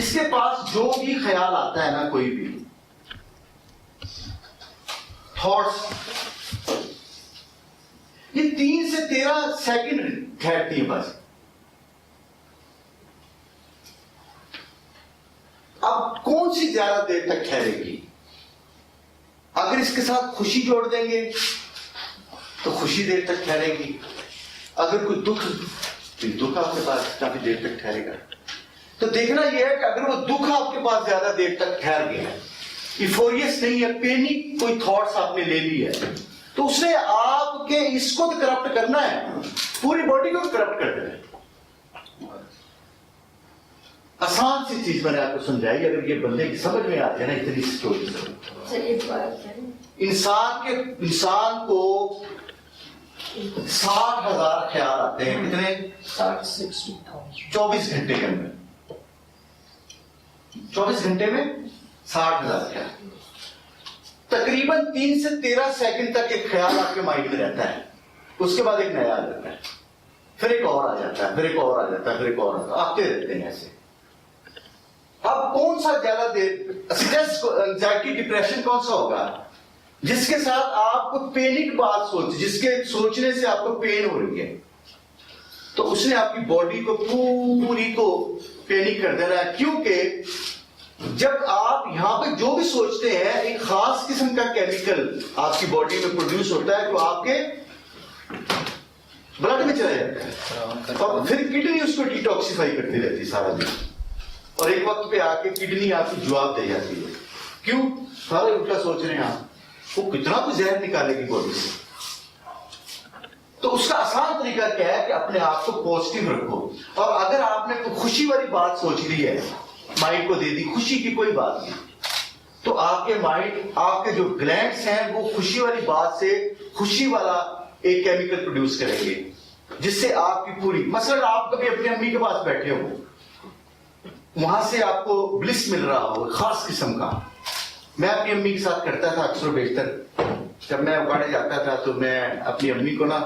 اس کے پاس جو بھی خیال آتا ہے نا، کوئی بھی تھاٹس، یہ 3 سے 13 سیکنڈ ٹھہرتی ہے بس. اب کون سی زیادہ دیر تک ٹھہرے گی؟ اگر اس کے ساتھ خوشی جوڑ دیں گے تو خوشی دیر تک ٹھہرے گی. اگر کوئی دکھ، تو دکھ آپ کے پاس کافی دیر تک ٹھہرے گا. تو دیکھنا یہ ہے کہ اگر وہ دکھ آپ کے پاس زیادہ دیر تک ٹھہر گیا ہے، ایفوریس نہیں ہے، پینک کوئی تھاٹس آپ نے لے لی ہے، تو اس نے آپ کے اس کو تو کرپٹ کرنا ہے، پوری باڈی کو کرپٹ کر دینا ہے. آسان سی چیز میں نے آپ کو سمجھائی، اگر یہ بندے کی سمجھ میں آتی ہے نا اتنی اسٹوری. انسان کو 60,000 خیال آتے ہیں. کتنے؟ 24 گھنٹے کے اندر. 24 گھنٹے میں 60,000 خیال. تقریباً 3 سے 13 سیکنڈ تک ایک خیال آپ کے مائنڈ میں رہتا ہے، اس کے بعد ایک نیا آ جاتا ہے، پھر ایک اور آ جاتا ہے، پھر ایک اور آ جاتا ہے، پھر ایک اور آتے رہتے ہیں ایسے. اب کون سا زیادہ دیر اسٹریس، انزائٹی، ڈپریشن کون سا ہوگا؟ جس کے ساتھ آپ کو پینک بات سوچ، جس کے سوچنے سے آپ کو پین ہو رہی ہے، تو اس نے آپ کی باڈی کو پوری کو پینک کر دینا ہے. کیونکہ جب آپ یہاں پہ جو بھی سوچتے ہیں، ایک خاص قسم کا کیمیکل آپ کی باڈی میں پروڈیوس ہوتا ہے جو آپ کے بلڈ میں چلا جاتا ہے، اور پھر کڈنی اس کو ڈیٹاکسیفائی کرتی رہتی ہے سارا دن، اور ایک وقت پہ آ کے کڈنی آپ کو جواب دے جاتی ہے. کیوں؟ سارے الٹا سوچ رہے ہیں آپ، وہ کتنا کچھ زہر نکالے گی باڈی سے. تو اس کا آسان طریقہ کیا ہے کہ اپنے آپ کو پازیٹیو رکھو. اور اگر آپ نے کوئی خوشی والی بات سوچ لی ہے، مائنڈ کو دے دی خوشی کی کوئی بات نہیں، تو آپ کے مائنڈ، آپ کے جو گلینڈس ہیں وہ خوشی والی بات سے خوشی والا ایک کیمیکل پروڈیوس کریں گے، جس سے آپ کی پوری، مثلا آپ کبھی اپنی امی کے پاس بیٹھے ہو، وہاں سے آپ کو بلس مل رہا ہو خاص قسم کا. میں اپنی امی کے ساتھ کرتا تھا اکثر و بیشتر. جب میں اگاڑے جاتا تھا تو میں اپنی امی کو نا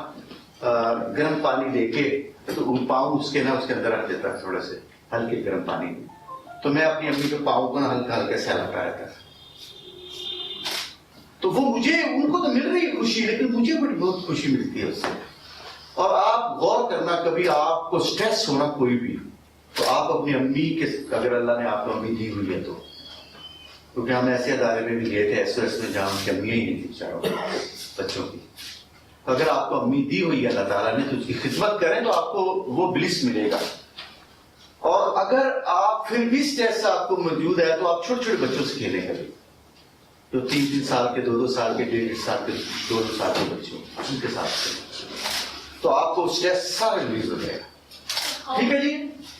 گرم پانی لے کے تو پاؤں اس کے نا اس کے اندر رکھ دیتا، تھوڑے سے ہلکے گرم پانی میں. تو میں اپنی امی کے پاؤں کو نا ہلکا ہلکا سہلاتا رہتا تھا. تو وہ مجھے، ان کو تو مل رہی ہے خوشی، لیکن مجھے بڑی بہت خوشی ملتی ہے اس سے. اور آپ غور کرنا، کبھی آپ کو سٹریس ہونا کوئی بھی، تو آپ اپنی امی کے، اگر اللہ نے آپ کو امی دی ہوئی ہے تو، کیونکہ ہم ایسے ادارے میں بھی گئے تھے SOS میں جہاں کی امیاں ہی نہیں تھی چاروں بچوں کی. اگر آپ کو امی دی ہوئی ہے اللہ تعالیٰ نے تو اس کی خدمت کریں تو آپ کو وہ بلس ملے گا. اور اگر آپ پھر بھی سٹریس آپ کو موجود ہے تو آپ چھوٹے چھوٹے بچوں سے کھیلیں گے، جو 3 سال کے، 2 سال کے، 1.5 سال کے، 2 سال کے بچوں، ان کے ساتھ تو آپ کو سٹریس سارا ریلیز ہو جائے گا. ٹھیک ہے جی.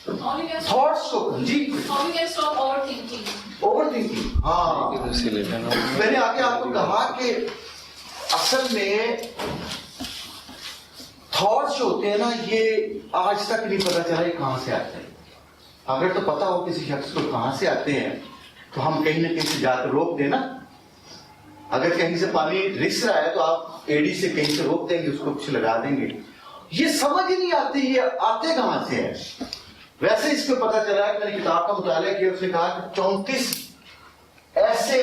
تھاٹس کو جی اوور تھنکنگ. ہاں میں نے آگے آپ کو کہا کہ اصل میں تھاٹس جو ہوتے ہیں نا، یہ آج تک نہیں پتا چلا یہ کہاں سے آتے ہیں. اگر تو پتا ہو کسی شخص کو کہاں سے آتے ہیں تو ہم کہیں نہ کہیں سے جا کر روک دیں نا. اگر کہیں سے پانی رس رہا ہے تو آپ ایڑی سے کہیں سے روک دیں گے، اس کو کچھ لگا دیں گے. یہ سمجھ ہی نہیں آتی یہ آتے کہاں سے ہے. ویسے اس کو پتا چلا ہے، میں نے کتاب کا مطالعہ کیا، اس نے کہا کہ 34 ایسے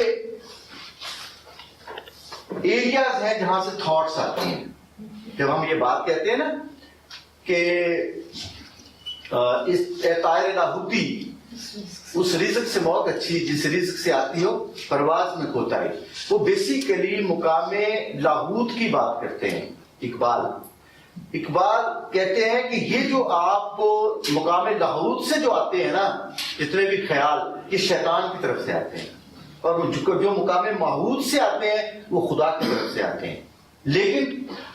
ایریاز ہیں جہاں سے تھاٹس آتے ہیں. جب ہم یہ بات کہتے ہیں نا کہ اس طائر لاہوتی، اس رزق سے بہت اچھی جس رزق سے آتی ہو پرواز میں کوتاہی، وہ بیسیکلی مقام لاہوت کی بات کرتے ہیں. اقبال کہتے ہیں کہ یہ جو آپ کو مقام لاہوت سے جو آتے ہیں نا، جتنے بھی خیال، یہ شیطان کی طرف سے آتے ہیں، اور جو مقام ماہوت سے آتے ہیں وہ خدا کی طرف سے آتے ہیں. لیکن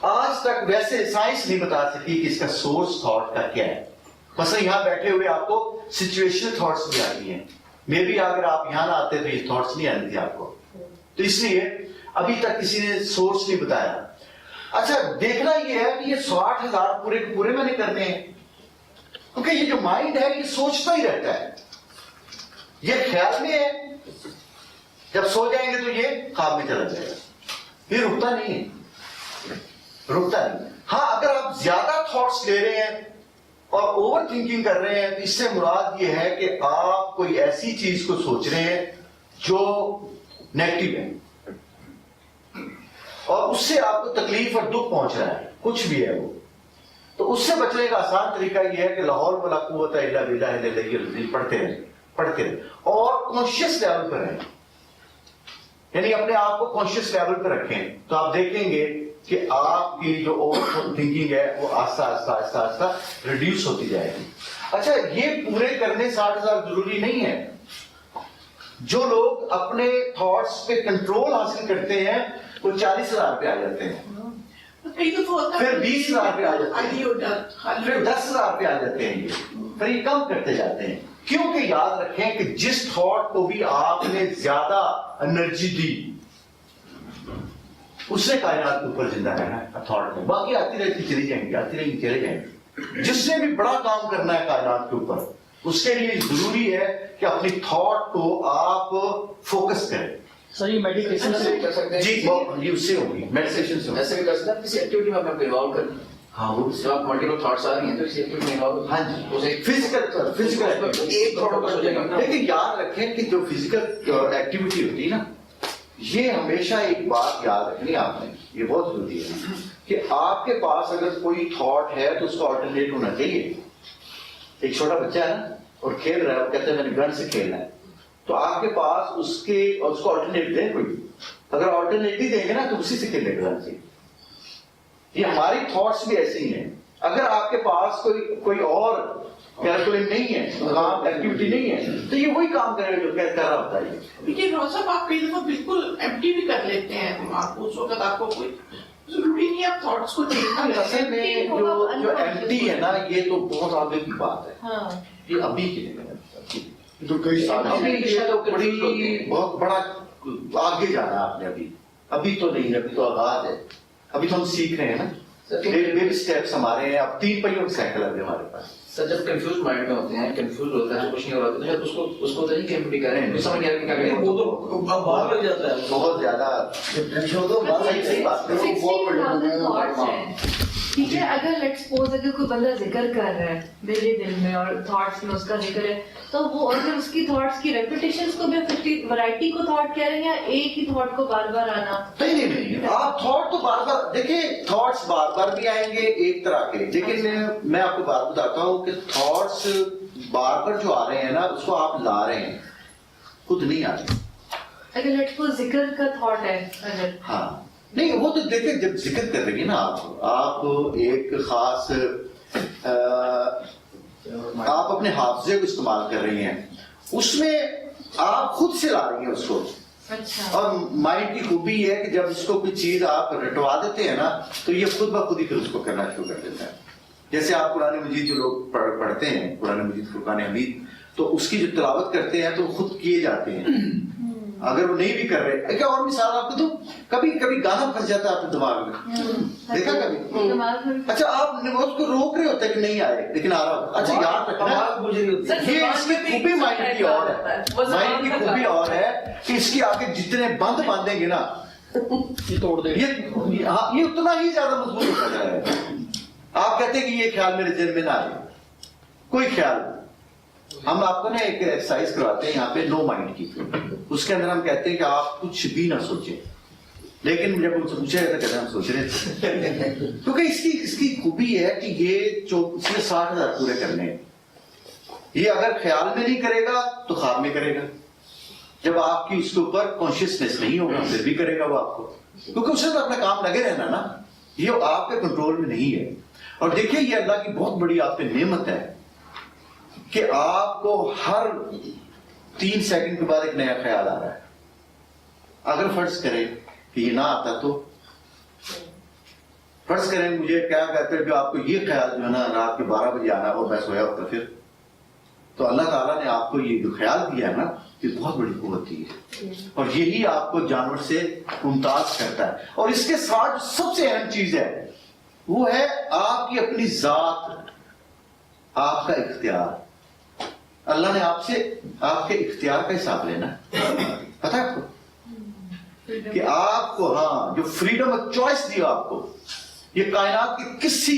آج تک ویسے سائنس نہیں بتا سکی کہ اس کا سورس تھاٹ کا کیا ہے. مثلا یہاں بیٹھے ہوئے آپ کو سچویشنل تھاٹس بھی آتی ہیں، میں بھی اگر آپ یہاں نہ آتے تو یہ تھاٹس نہیں آتی تھی آپ کو. تو اس لیے ابھی تک کسی نے سورس نہیں بتایا. اچھا دیکھنا یہ ہے کہ یہ 60,000 پورے کے پورے میں نے کرنے ہیں، کیونکہ یہ جو مائنڈ ہے یہ سوچتا ہی رہتا ہے، یہ خیال میں ہے. جب سو جائیں گے تو یہ خواب میں چلا جائے گا، یہ رکتا نہیں ہے، رکتا نہیں. ہاں اگر آپ زیادہ تھاٹس لے رہے ہیں اور اوور تھنکنگ کر رہے ہیں تو اس سے مراد یہ ہے کہ آپ کوئی ایسی چیز کو سوچ رہے ہیں جو نیگیٹو ہے اور اس سے آپ کو تکلیف اور دکھ پہنچ رہا ہے، کچھ بھی ہے وہ، تو اس سے بچنے کا آسان طریقہ یہ ہے کہ لا حول ولا قوت الا باللہ العلی العظیم پڑھتے رہیں اور کانشیس لیول پر رہیں، یعنی اپنے آپ کو کانشیس لیول پر رکھیں، تو آپ دیکھیں گے کہ آپ کی جو اوور تھنکنگ ہے وہ آہستہ آہستہ آہستہ آہستہ ریڈیوس ہوتی جائے گی۔ اچھا، یہ پورے کرنے 60,000 ضروری نہیں ہے۔ جو لوگ اپنے تھاٹس پہ کنٹرول حاصل کرتے ہیں وہ 40,000 پہ آ جاتے ہیں، پھر 20,000 پہ آ جاتے ہیں، پھر 10,000 پہ آ جاتے ہیں، پھر یہ کم کرتے جاتے ہیں، کیونکہ یاد رکھیں کہ جس تھاٹ کو بھی آپ نے زیادہ انرجی دی اس نے کائنات کے اوپر زندہ رہنا ہے تھاٹ میں، باقی آتی رہتی چلی جائیں گی، آتی رہیں گی چلے جائیں گے۔ جس نے بھی بڑا کام کرنا ہے کائنات کے اوپر اس کے لیے ضروری ہے کہ اپنی تھاٹ کو آپ فوکس کریں۔ سر یہ میڈیٹیشن سے کر سکتے ہیں؟ جی یہ اس سے ہوگی، میڈیٹیشن سے ہوگی۔ ایسے بھی کر سکتے ہیں کسی ایکٹیویٹی میں اپنے انوالو کریں۔ ہاں وہ جب آپ ملٹیپل تھاٹس آ رہی ہیں تو اسی ایکٹیویٹی میں انوالو، ہاں جی فزیکل ایک تھاٹ پر جائے گا۔ لیکن یاد رکھیں کہ جو فزیکل ایکٹیویٹی ہوتی ہے نا، یہ ہمیشہ ایک بات یاد رکھنی ہے آپ نے، یہ بہت ضروری ہے کہ آپ کے پاس اگر کوئی تھاٹ ہے تو اس کا آلٹرنیٹ ہونا چاہیے۔ ایک چھوٹا بچہ ہے نا اور کھیل رہا ہے، وہ کہتا ہے میں نے گن سے کھیلنا ہے، تو آپ کے پاس اس کو آلٹرنیٹ دیں کوئی، اگر آلٹرنیٹ ہی دیں گے نا تو اسی سے کھیلنے کا گن سے۔ یہ ہماری تھاٹس بھی ایسے ہی ہیں، اگر آپ کے پاس کوئی اور کیلکولیٹ نہیں ہے، کام ایکٹیویٹی نہیں ہے تو یہ وہی کام کرے گا جو کر رہا ہوتا ہے۔ لیکن روز صاحب آپ کئی دفعہ بالکل ایمٹی بھی کر لیتے ہیں دماغ کو، اس وقت آپ کو کوئی ضروری نہیں آپ تھاٹس کو دیکھنا۔ اصل میں جو ایمٹی ہے نا یہ تو بہت آگے کی بات ہے، یہ ابھی کی نہیں، تو کئی سال ابھی یہ تو بڑی بہت بڑا آگے جانا ہے آپ نے، ابھی تو نہیں، ابھی تو آغاز ہے، ابھی تو ہم سیکھ رہے ہیں نا، بیبی اسٹیپس ہمارے ہیں، اب 3 پہیوں کی سائیکل ہے ہمارے پاس۔ سر جب کنفیوز مائنڈ میں ہوتے ہیں، کنفیوز ہوتا ہے، جو کچھ نہیں ہو رہا ہوتا ہے، تو اس کو تو نہیں کیمپٹی کر رہے ہیں، سمجھ نہیں آ رہا کہ کیا کریں، وہ تو باہر لگ جاتا ہے بہت زیادہ صحیح بات ہے۔ ٹھیک ہے، اگر لیٹس سپوز اگر کوئی بندہ ذکر کر رہا ہے میرے دل میں اور تھاٹس میں اس کا ذکر ہے، تو وہ اگر اس کی تھاٹس کی ریپیٹیشنز کو بھی 50 ورائٹی کو تھاٹ کہہ رہے ہیں یا ایک ہی تھاٹ کو بار بار آنا؟ نہیں، آپ تھاٹ تو بار بار دیکھیں، تھاٹس بار بار بھی آئیں گے ایک طرح کے، لیکن میں آپ کو بات بتاتا ہوں کہ تھاٹس بار بار جو آ رہے ہیں نا اس کو آپ لا رہے ہیں، خود نہیں آ رہے۔ اگر لیٹس سپوز ذکر کا تھاٹ ہے اگر، ہاں نہیں وہ تو دیکھیں جب ذکر کر رہی ہیں نا آپ ایک خاص آپ اپنے حافظے کو استعمال کر رہی ہیں، اس میں آپ خود سے لا رہی ہیں اس کو۔ اچھا، اور مائنڈ کی خوبی ہے کہ جب اس کو کوئی چیز آپ رٹوا دیتے ہیں نا تو یہ خود بخود ہی پھر اس کو کرنا شروع کر دیتا ہے۔ جیسے آپ قرآن مجید جو لوگ پڑھتے ہیں، قرآن مجید فرقان حمید، تو اس کی جو تلاوت کرتے ہیں تو خود کیے جاتے ہیں، اگر وہ نہیں بھی کر رہے۔ کیا اور مثال آپ کو تو کبھی کبھی گانا پھنس جاتا ہے آپ کے دماغ میں، دیکھا کبھی؟ اچھا آپ اس کو روک رہے ہوتے کہ نہیں آئے لیکن آ رہا ہوتا، اچھا یاد رکھنا یہ اس کی خوبی مائنڈ کی اور ہے، مائنڈ کی خوبی اور ہے کہ اس کی آگے جتنے بند باندھیں گے نا یہ توڑ دے، یہ اتنا ہی زیادہ مضبوط ہوتا جائے گا۔ آپ کہتے ہیں کہ یہ خیال میرے ذہن میں نہ آئے، کوئی خیال، ہم آپ کو نا ایک ایکسرسائز کرواتے ہیں یہاں پہ نو مائنڈ کی، اس کے اندر ہم کہتے ہیں کہ آپ کچھ بھی نہ سوچیں، لیکن جب ان سے پوچھا جاتا کہتے ہیں ہم سوچ رہے تھے، کیونکہ اس کی خوبی ہے کہ یہ 60,000 پورے کرنے ہیں۔ یہ اگر خیال میں نہیں کرے گا تو خواب میں کرے گا، جب آپ کی اس کے اوپر کانشیسنیس نہیں ہوگا پھر بھی کرے گا وہ آپ کو، کیونکہ اسے تو اپنا کام لگے رہنا نا، یہ آپ کے کنٹرول میں نہیں ہے۔ اور دیکھیں یہ اللہ کی بہت بڑی آپ پہ نعمت ہے کہ آپ کو ہر 3 سیکنڈ کے بعد ایک نیا خیال آ رہا ہے۔ اگر فرض کریں کہ یہ نہ آتا تو فرض کریں مجھے کیا کہتے ہیں کہ آپ کو یہ خیال جو ہے نا رات کے 12 بجے آنا اور میں سویا ہوتا پھر، تو اللہ تعالیٰ نے آپ کو یہ جو خیال دیا ہے نا یہ بہت بڑی قوت دی ہے، اور یہی آپ کو جانور سے ممتاز کرتا ہے۔ اور اس کے ساتھ سب سے اہم چیز ہے وہ ہے آپ کی اپنی ذات، آپ کا اختیار۔ اللہ نے آپ سے آپ کے اختیار کا حساب لینا، پتہ ہے آپ کو کہ آپ کو جو فریڈم آف چوائس دیا آپ کو، یہ کائنات کے کسی